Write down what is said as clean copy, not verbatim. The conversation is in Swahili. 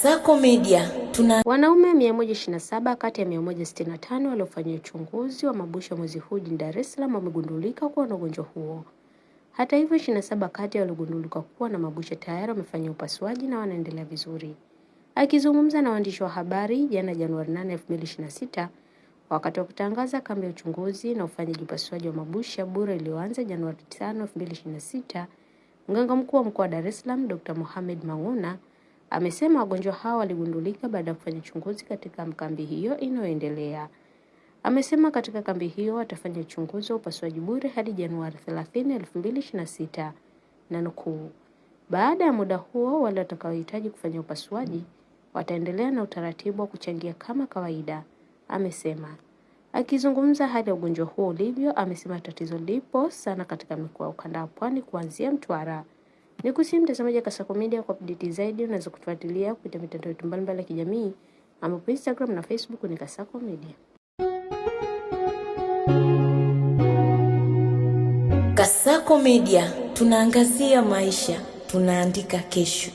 Kasako Media wanaume 127 kati ya 165 waliofanyia uchunguzi wa mabusha mwezi huu jijini Dar es Salaam wamegundulika kuwa na ugonjwa huo. Hata hivyo 27 kati ya waliogundulika kuwa na mabusha tayari wamefanyia upasuaji na wanaendelea vizuri. Akizungumza na waandishi wa habari jana Januari 8, 2026 wakati wa kutangaza kambi ya uchunguzi na ufanyaji upasuaji wa mabusha bure iliyoanza Januari 5, 2026, mganga mkuu wa mkoa wa Dar es Salaam Dr. Mohamed Mang'una amesema wagonjwa hao waligundulika baada ya kufanya uchunguzi katika kambi hiyo inayoendelea. Amesema katika kambi hiyo watafanya uchunguzi wa upasuaji bure hadi Januari 30, 2026 na nukuu, baada ya muda huo wale watakaohitaji kufanya upasuaji wataendelea na utaratibu wa kuchangia kama kawaida, amesema. Akizungumza hali ya ugonjwa huo ulivyo, amesema tatizo lipo sana katika mikoa ya ukanda wa Pwani kuanzia Mtwara. Nikusihi mtazamaji wa Kasako Media kwa update zaidi, unaweza kutufuatilia kupitia mitandao yetu mbalimbali ya kijamii ambapo Instagram na Facebook ni Kasako Media. Kasako Media, tunaangazia maisha, tunaandika kesho.